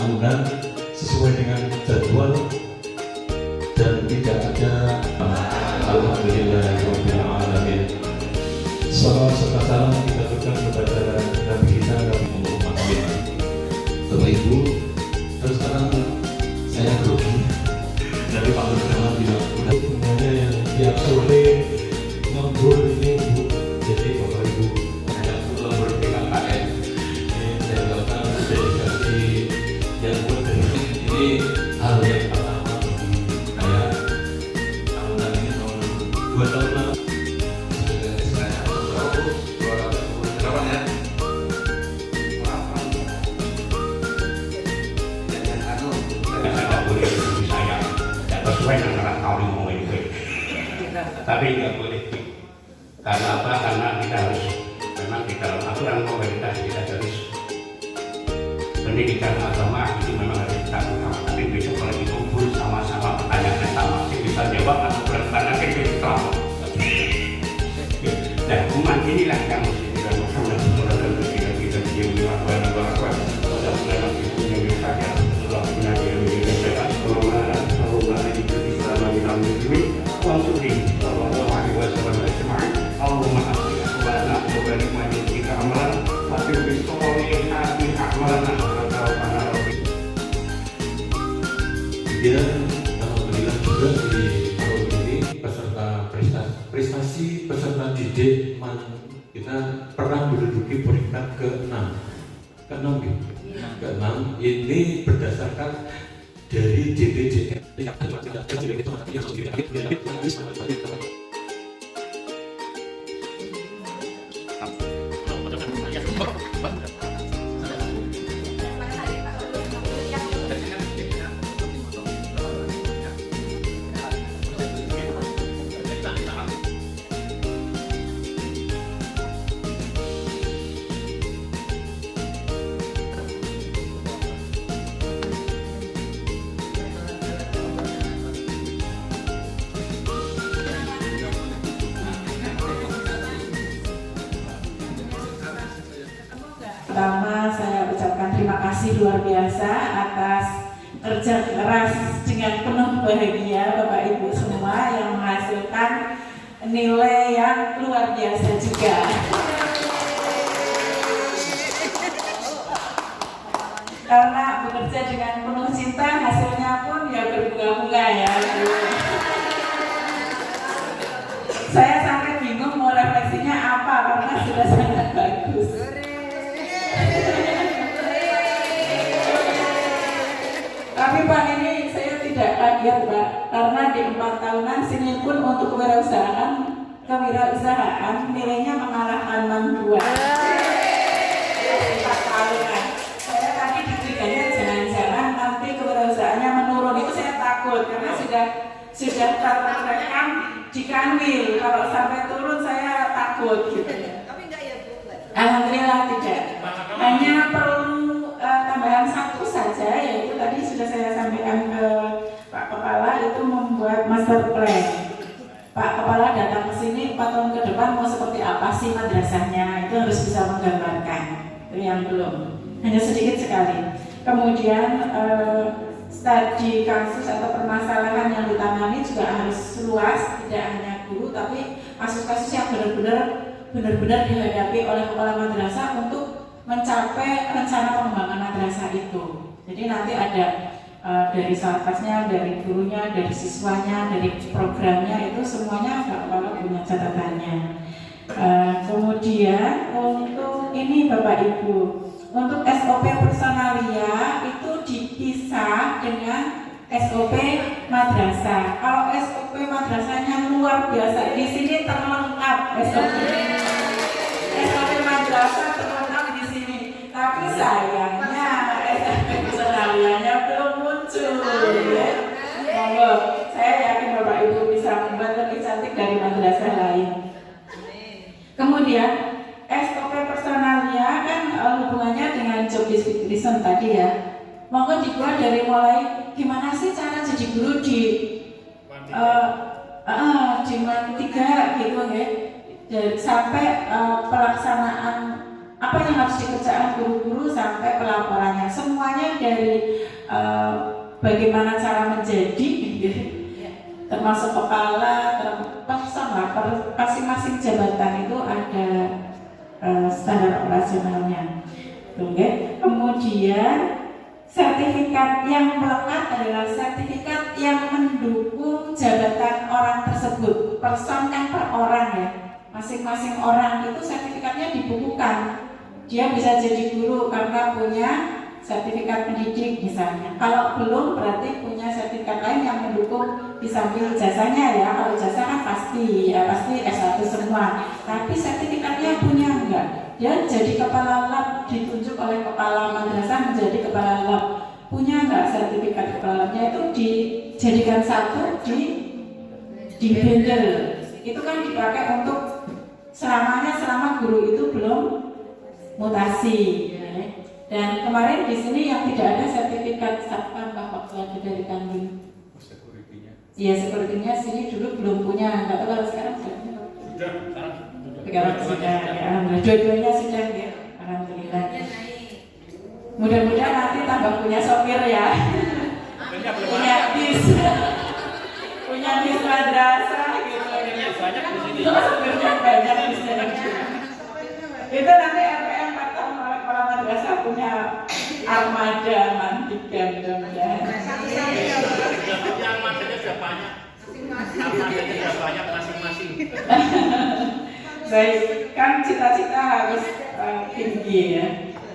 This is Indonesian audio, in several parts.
tahunan sesuai dengan jadwal dan tidak ada. Alhamdulillahirobbilalamin. Salawat serta salam kita berikan kepada Nabi kita, Nabi Muhammad. Bapak Ibu, terus sekarang saya grogi dari Pak Nurul bilang udah semuanya yang tiap sore ngobrol ini Bu. Jadi Bapak Ibu ada ngobrol dengan KM saya lakukan dedikasi yang buat dari ini hal yang pertama saya tahunan ini tahun 2 tahun lalu tapi nggak boleh, karena apa? Karena kita harus memang di dalam aturan pemerintah kita harus pendidikan agama itu memang harus kita utamakan. Tapi besok kalau dikumpul sama-sama pertanyaannya sama, bisa jawab atau bertanya kita tahu. Dan umat inilah yang mesti kita lakukan dan kita diuji apa dan ibunya misalnya setelah punya diri kita selama kita muslim konsumen sallallahu alaihi wasallam ajma'in. Allahumma aslih ahwalana wa barik lana fi amalan wa fi solihati a'malana rabbana rabbi. Kemudian alhamdulillah juga di tahun ini peserta prestasi peserta didik kita pernah menduduki peringkat ke-6 ini berdasarkan dari DPJM. Pertama, saya ucapkan terima kasih luar biasa atas kerja keras dengan penuh bahagia Bapak Ibu semua yang menghasilkan nilai yang luar biasa juga. Karena bekerja dengan penuh cinta, hasilnya pun ya berbunga-bunga ya. Saya sampai bingung mau refleksinya apa karena sudah sangat bagus. Tapi Pak, ini saya tidak kaget Pak, karena di 4 tahunan sini pun untuk kewirausahaan nilainya mengalahkan MAN 2. 4 tahunan. Saya tadi deg-degannya jangan-jangan nanti kewirausahaannya menurun, itu saya takut karena sudah terrekam di Kanwil. Kalau sampai turun saya takut gitu. Tapi enggak ya Bu? Alhamdulillah tidak. Hanya perlu tambahan satu saja, yaitu tadi sudah saya sampaikan ke Pak Kepala, itu membuat master plan. Pak Kepala datang ke sini 4 tahun ke depan mau seperti apa sih madrasahnya, itu harus bisa menggambarkan. Itu yang belum, hanya sedikit sekali. Kemudian studi kasus atau permasalahan yang ditangani juga harus luas, tidak hanya guru, tapi kasus-kasus yang benar-benar dihadapi oleh kepala madrasah untuk mencapai rencana pengembangan madrasah itu. Jadi nanti ada dari satgasnya, dari gurunya, dari siswanya, dari programnya, itu semuanya Bapak punya catatannya. Kemudian untuk ini Bapak Ibu, untuk SOP personalia itu dipisah dengan SOP madrasah. Kalau SOP madrasahnya luar biasa, di sini terlengkap SOP madrasah terlengkap di sini. Tapi sayangnya SOP personalianya belum muncul. Ya. Monggo, saya yakin Bapak Ibu bisa membuat lebih cantik dari madrasah lain. Kemudian SOP personalia kan hubungannya dengan job description tadi ya. Monggo dibuat dari mulai gimana sih cara jadi guru di MAN 3 gitu ya. Dan sampai pelaksanaan apa yang harus dikerjakan guru-guru sampai pelaporannya, semuanya dari bagaimana cara menjadi, termasuk kepala, masing-masing jabatan itu ada standar operasionalnya. Kemudian sertifikat yang melekat adalah sertifikat yang mendukung jabatan orang tersebut, person kan per orang ya. Masing-masing orang itu sertifikatnya dibukukan. Dia bisa jadi guru karena punya sertifikat pendidik misalnya. Kalau belum berarti punya sertifikat lain yang mendukung di samping jasanya ya. Kalau jasa kan pasti S1 semua. Tapi sertifikatnya punya enggak? Dia jadi kepala lab, ditunjuk oleh kepala madrasah menjadi kepala lab. Punya enggak sertifikat kepala labnya? Itu dijadikan satu di bundle. Itu kan dipakai untuk selama guru itu belum mutasi. Dan kemarin di sini yang tidak ada sertifikat satpam waktu ada dari kami. Iya, sekuritinya sini dulu belum punya. Enggak tahu kalau sekarang sudah. Sekarang sudah. Ya, alhamdulillah. Dua-duanya sudah ya. Alhamdulillah. Mudah-mudahan nanti tambah punya sopir ya. Punya bis. Punya bis madrasah gitu. Banyak di sini. Sopirnya banyak di sini. Itu nanti RPM atau kepala madrasah punya armada mantikan mudah-mudahan. Armadanya sudah banyak. Armadanya sudah banyak masing-masing. Baik, kan cita-cita harus tinggi ya.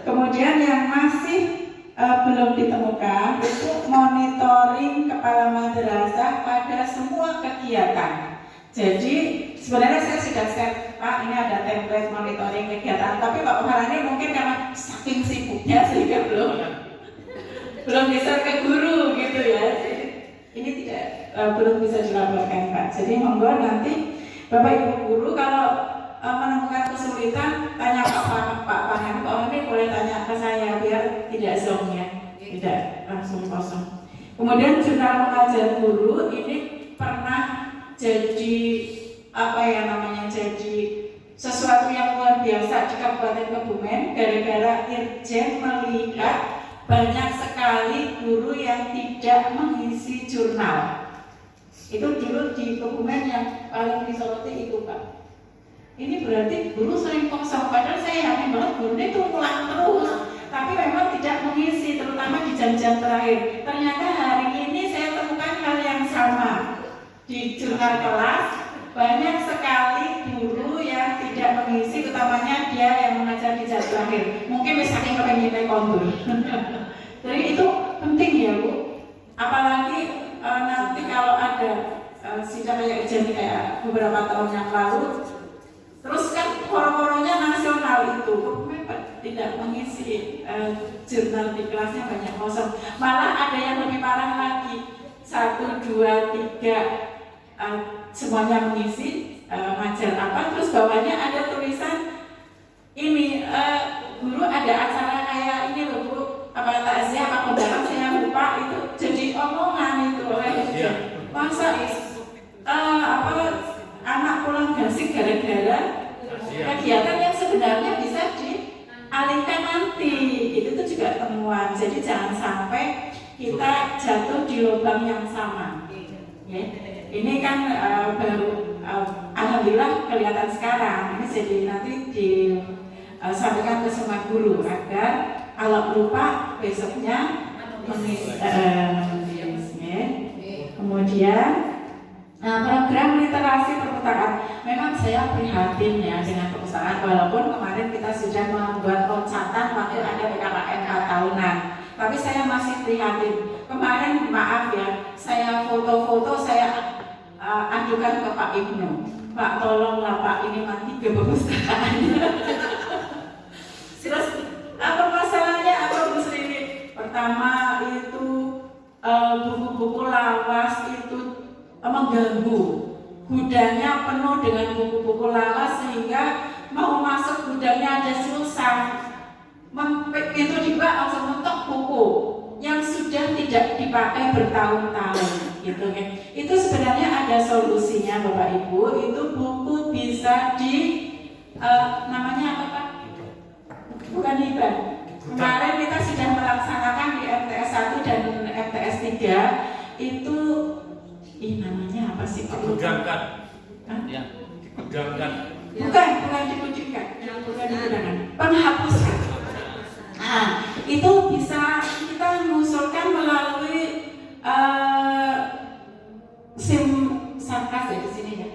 Kemudian yang masih belum ditemukan itu monitoring kepala madrasah pada semua kegiatan. Jadi sebenarnya saya sudah share, Pak, ini ada template monitoring kegiatan, tapi Pak Maharani mungkin karena saking sibuknya sehingga belum bisa ke guru gitu ya. Ini belum bisa dilaporkan, Pak. Jadi monggo nanti Bapak Ibu guru kalau menemukan kesulitan tanya Pak Farhan, Pak ini boleh tanya ke saya biar tidak zonk ya, tidak langsung kosong. Kemudian jurnal pengajar guru ini pernah jadi jadi sesuatu yang luar biasa di Kabupaten Kebumen gara-gara Irjen melihat banyak sekali guru yang tidak mengisi jurnal. Itu dulu di Kebumen yang paling disoroti itu, Pak. Ini berarti guru sering kosong, padahal saya yakin banget guru itu pulang terus, tapi memang tidak mengisi, terutama di jam-jam terakhir. Ternyata hari ini saya temukan hal yang sama. Di jurnal kelas banyak sekali guru yang tidak mengisi, utamanya dia yang mengajar di jam terakhir. Mungkin misalnya kepengen kontur. Jadi itu penting ya Bu. Apalagi nanti kalau ada sidang kayak ujian kayak beberapa tahun yang lalu, terus kan koro-koronya nasional itu tidak mengisi jurnal di kelasnya banyak kosong. Malah ada yang lebih parah lagi, 1, 2, 3 semuanya mengisi ngajar apa, terus bawahnya ada tulisan ini guru ada acara kayak ini loh Bu, apa takziah apa kondangan saya lupa, itu jadi omongan itu oleh masa anak pulang gasik gara-gara kegiatan yang sebenarnya bisa dialihkan nanti, itu tuh juga temuan. Jadi jangan sampai kita jatuh di lubang yang sama ya. Ini kan baru alhamdulillah kelihatan sekarang. Ini jadi nanti disampaikan ke semua guru agar kalau lupa besoknya mengisi. Kemudian program literasi perpustakaan. Memang saya prihatin ya dengan perpustakaan, walaupun kemarin kita sudah membuat loncatan waktu ada PKKN 4 tahunan. Tapi saya masih prihatin. Kemarin maaf ya, saya foto-foto saya ajukan ke Pak Ibnu, Pak tolonglah Pak, ini mati ke perpustakaannya. Terus apa masalahnya, apa Bu Sri? Pertama itu buku-buku lawas itu mengganggu, gudangnya penuh dengan buku-buku lawas sehingga mau masuk gudangnya ada susah. Itu juga langsung mentok buku yang sudah tidak dipakai bertahun-tahun gitu kan. Itu sebenarnya ada solusinya Bapak Ibu, itu buku bisa namanya apa Pak? Bukan hibah. Kemarin kita sudah melaksanakan di MTS 3 itu namanya apa sih? Digudangkan. Hah? Ya, digudangkan. Bukan dikucingkan, bukan digunakan, penghapusan. Nah, itu bisa kita mengusulkan melalui SIM Satgas ya di sini ya,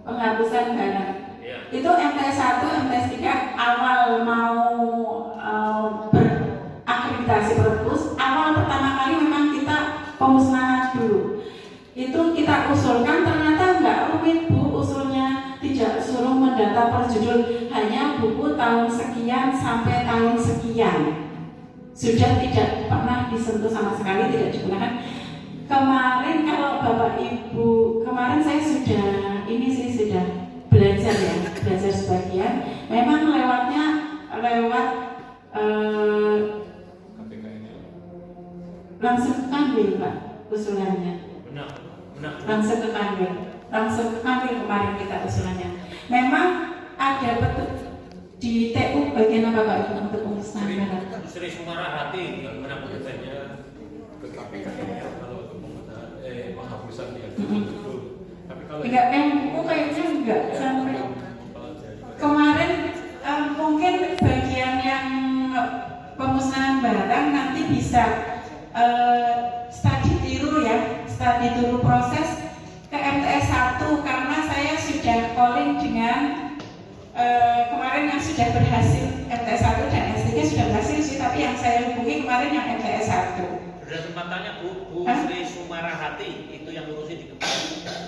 penghapusan barang. Ya. Itu MTS 1, MTS 3 awal mau berakreditasi perpus, awal pertama kali memang kita pemusnahan dulu. Itu kita usulkan, ternyata nggak rumit Bu usulnya, tidak suruh mendata per judul, hanya buku tahun sekian sampai tahun sekian. Sudah tidak pernah disentuh sama sekali, tidak digunakan. Kemarin kalau Bapak Ibu, kemarin saya sudah belajar ya, belajar sebagian. Memang lewat langsung ke Kanwil Pak usulannya. Benar. Langsung ke Kanwil kemarin kita usulannya. Memang ada betul di TU bagian apa Pak untuk pemusnahan? Sri Sumara Hati nggak pernah bekerjanya ke KPK kalau untuk penghapusan ya. Tapi kalau Enggak, buku kayaknya enggak sampai kemarin. Mungkin bagian yang pemusnahan barang nanti bisa studi tiru proses ke MTS 1 karena saya sudah calling dengan kemarin yang sudah berhasil MTS 1 dan S3 sudah berhasil sih, tapi yang saya hubungi kemarin yang MTS 1. sudah sempat tanya Bu Sri Sumara Hati itu yang ngurusin di Kepala.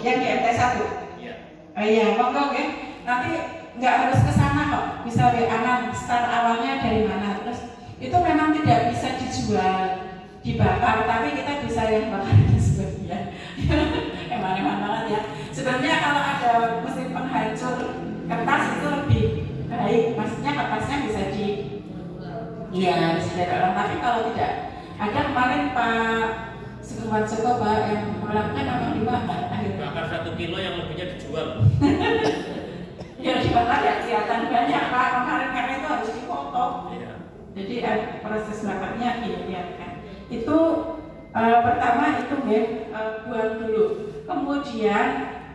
Yang di MTS 1? Iya. Oh iya, monggo ya. Nanti nggak harus ke sana kok, bisa WA-an start awalnya dari mana. Terus itu memang tidak bisa dijual, dibakar, tapi kita bisa yang bakar sebagian. Emang banget ya. Sebenarnya kalau ada mesin penghancur kertas itu lebih baik, maksudnya kertasnya bisa bisa didaur tapi kalau tidak ada, kemarin Pak Sekumat Joko Pak yang melakukan apa dibakar akhirnya. Bakar 1 kilo yang lebihnya dijual. Ya dibakar ya kelihatan banyak Pak kemarin karena itu harus dipotong. Iya. Jadi proses bakarnya kelihatan. Itu pertama itu buang dulu. Kemudian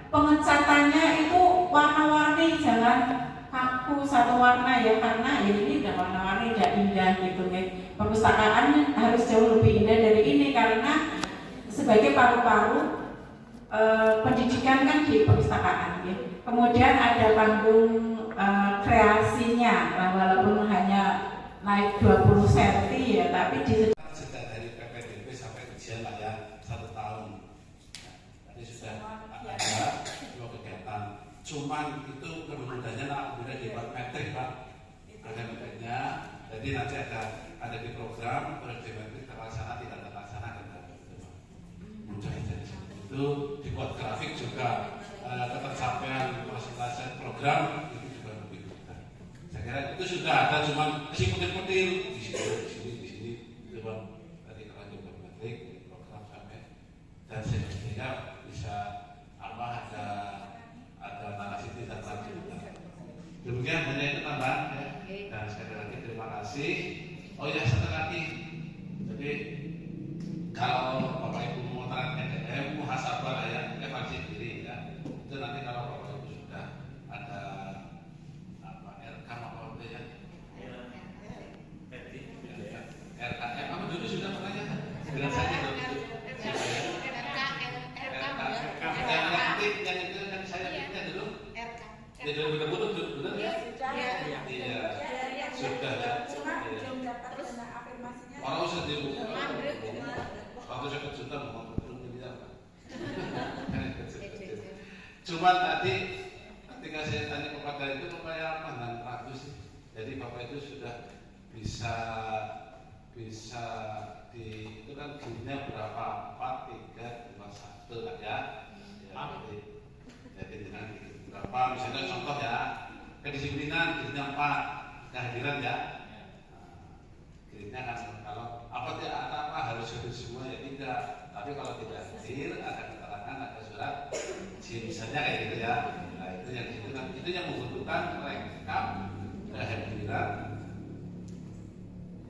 pengecatannya itu warna-warni, jangan kaku satu warna ya, karena ya ini udah warna-warni udah indah gitu ya. Perpustakaan harus jauh lebih indah dari ini karena sebagai paru-paru pendidikan kan di perpustakaan ya. Kemudian ada panggung kreasinya, walaupun hanya naik 20 cm ya, tapi di sejak dari PPDB sampai ujian lah ya 1 tahun. Tadi sudah ada 2 kegiatan. Cuman itu kemudiannya kemudian dibuat metrik Pak. Ada metriknya. Jadi nanti ada di program metrik terlaksana tidak terlaksana kan. Mudah jadi itu dibuat grafik juga ketercapaian presentasi program itu juga lebih mudah. Saya kira itu sudah ada, cuman masih petir-petir di sini itu Bang. Tadi kalau juga metrik di program sampai dan sehingga bisa ada narasi tidak lanjut. Demikian hanya itu tambahan ya. Dan sekali lagi terima kasih. Oh ya, satu lagi. Jadi kalau Bapak Ibu mau terangkan EDM, muhasabah lah ya, evaluasi diri ya. Itu nanti kalau Bapak Ibu sudah ada RKM apa itu ya? RKM apa dulu sudah pernah bilang saja dulu. Yang itu kan saya pikirnya dulu. Ya dulu betul ya. Iya. Sudah ya. Orang usah di rumah. Waktu saya kejutan mau belum bilang. Cuma tadi ketika saya tanya kepada itu supaya pandangan ragu sih. Jadi Bapak itu sudah bisa di itu kan gininya berapa 4, 3, 2, 1 lah ya. Jadi dengan berapa misalnya contoh ya kedisiplinan gininya 4 kehadiran ya. Gininya kan kalau apa tidak ada apa harus hadir semua ya tidak. Tapi kalau tidak hadir ada keterangan ada surat misalnya kayak gitu ya. Nah itu yang itu kan itu yang membutuhkan rekap kehadiran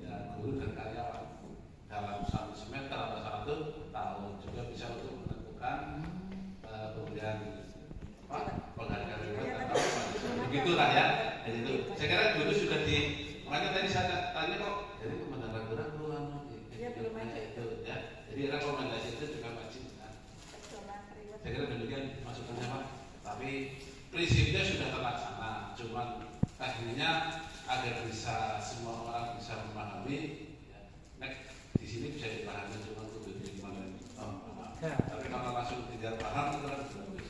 ya guru dan karyawan dalam 1 semester atau 1 tahun. itu. Saya kira dulu sudah di, makanya tadi saya tanya kok, jadi komandan ragu-ragu belum ada itu ya. Jadi rekomendasi itu juga wajib. Kan? Saya kira demikian masukannya Pak. Tapi prinsipnya sudah terlaksana, cuman tekniknya agar bisa semua orang bisa memahami. Ya. Di sini bisa dipahami cuma untuk gimana. Tapi kalau langsung tidak paham itu kan bagus.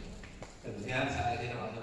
Demikian saya kira.